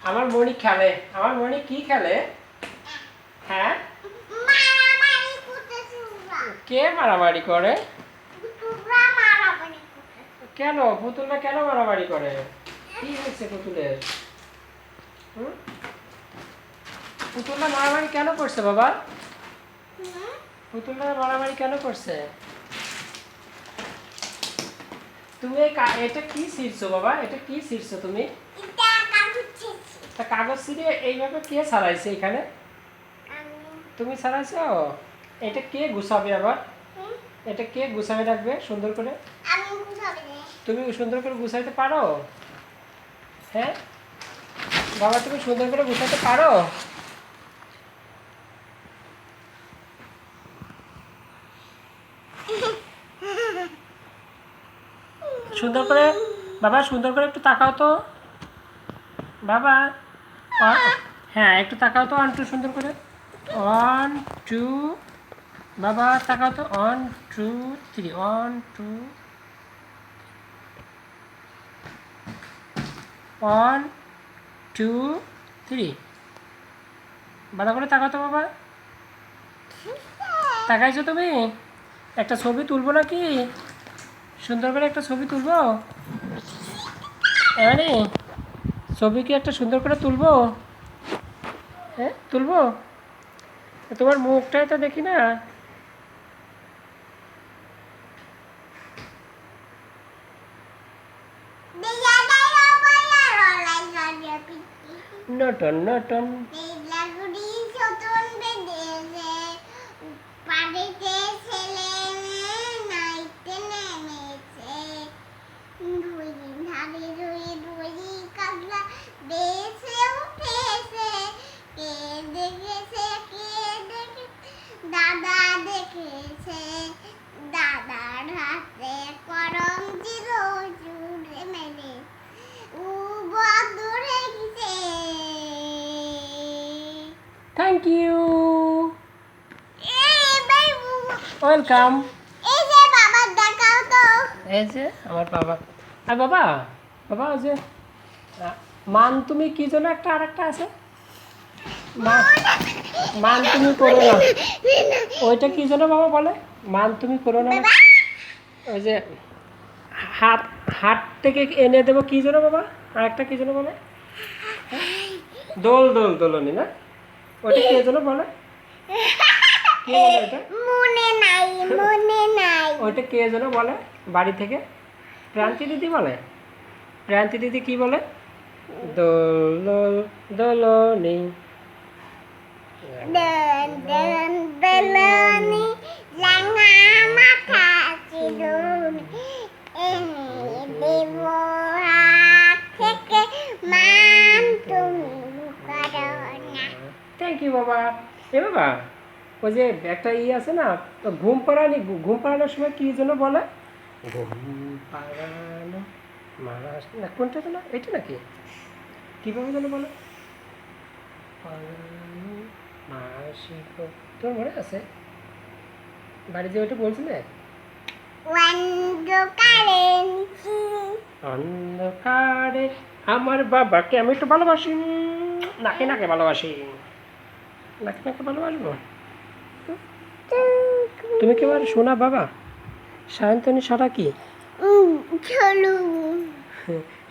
আমার মনি খেলে, আমার মনি কি খেলে? হ্যাঁ, কে মারামারি করে? কেন পুতুলরা কেন মারামারি করে? কি হয়েছে পুতুলের? পুতুলরা মারামারি কেন করছে বাবা? পুতুলরা মারামারি কেন করছে? তুমি এটা কি ছিঁড়ছো বাবা? এটা কি ছিঁড়ছো তুমি? তা কাগজ ছিঁড়ে এইভাবে কে ছাড়াইছে এখানে? তুমি ছাড়াইছো? এটা কে গুছাবে আবার? এটা কে গুছাবে রাখবে সুন্দর করে? তুমি সুন্দর করে গুছাইতে পারো? হ্যাঁ বাবা, তুমি সুন্দর করে গুছাতে পারো? সুন্দর করে বাবা, সুন্দর করে একটু তাকাও তো বাবা। হ্যাঁ, একটু তাকাও তো, 1 2 সুন্দর করে, 1 2 বাবা তাকাও তো, 1 2 3, 1 2 1 2 3 ভালো করে তাকাও তো বাবা। তাকাইছো তুমি? একটা ছবি তুলবো নাকি? সুন্দর করে একটা ছবি তুলবো এবারে? ছবি কি একটা সুন্দর করে তুলবো? হ্যাঁ তুলবো। তোমার মুখটাই তো দেখি না। নটন নটন দাদা দেখেছে, দাদার হাতে করম ছিল জুড়ে মেলে দূরে গেছে। Thank you, welcome. এই যে বাবার দেখাও তো। এই যে আমার বাবা। আর বাবা, বাবা ওই যে মান তুমি কি যেন একটা আরেকটা আছে, মান তুমি করো না, ওইটা কি যেন বাবা বলে? মান তুমি করো না, ওই যে হাত হাত থেকে এনে দেবো কি যেন বাবা, আরেকটা কি যেন বলে? দোল দোল দোলনি না, ওইটা কে যেন বলে? কে বলে ওইটা? মনে নাই, মনে নাই। ওইটা কে যেন বলে বাড়ি থেকে? প্রান্তি দিদি বলে। প্রান্তি দিদি কি বলে? দোল দোল দোলনি। দন দন দলনি রাঙা মাথা চিরুনি এনে দেব হাত থেকে মান তুমি করো না। থ্যাংক ইউ বাবা। এ বাবা, ওই যে একটা আছে না, ঘুম পাড়ানি, ঘুম পাড়ানোর সময় কি যেন বলে? ঘুম পাড়ানো মাস না, কোনটা যেন? এটা নাকি কীভাবে যেন বলে? মাসিক, তোমার মনে আছে? বাড়িতে ওইটা বলছিলে? অন্ধকারে আমার বাবাকে আমি একটু ভালোবাসি, নাকে নাকে ভালোবাসি, নাকে নাকে ভালোবাসবো। তুমি কি বলো শোনা বাবা? সায়ন্তনী সারা কি?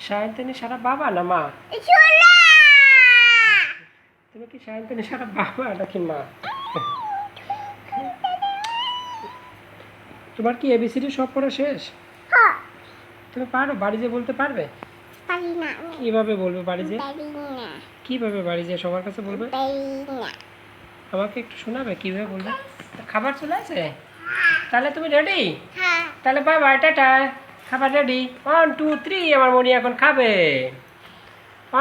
সায়ন্তনী সারা বাবা না মা? তুমি কি সায়ন্তনী সারা বাবা নাকি মা? তোমার কি এবিসিডি সব পড়া শেষ? তুমি পারো বাড়ি যেয়ে বলতে পারবে? কিভাবে বলবে বাড়ি যেয়ে? কিভাবে বাড়ি যেয়ে সবার কাছে বলবে? আমাকে একটু শোনাবে কিভাবে বলবে? খাবার চলে আসে? তাহলে তুমি রেডি? তাহলে বাই বাই, টাটা। খাবার রেডি? 1 2 3 আমার মনি এখন খাবে।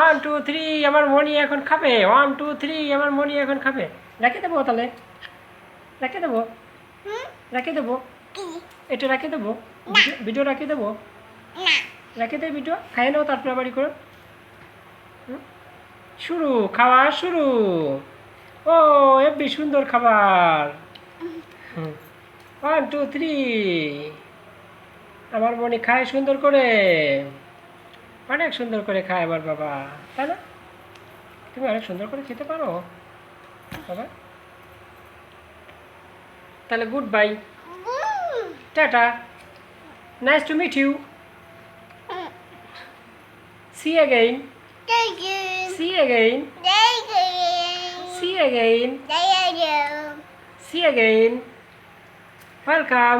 1 2 3 আমার মনি এখন খাবে। 1 2 3 আমার মনি এখন খাবে। রেখে দেবো তাহলে? রেখে দেবো? রেখে দেবো? এটা রেখে দেবো? ভিডিও রেখে দেবো? রেখে দেয় ভিডিও, খাই নাও তারপরে বাড়ি করো। শুরু, খাওয়া শুরু। ও হেব্বি সুন্দর খাবার। 1 2 3 আমার বোনই খায় সুন্দর করে, অনেক সুন্দর করে খায় আমার বাবা, তাই না? তুমি অনেক সুন্দর করে খেতে পারো বাবা। তাহলে গুড বাই, টাটা, nice to meet you, see again, Thank you. See again, Thank you. See again, Thank you. See again, welcome.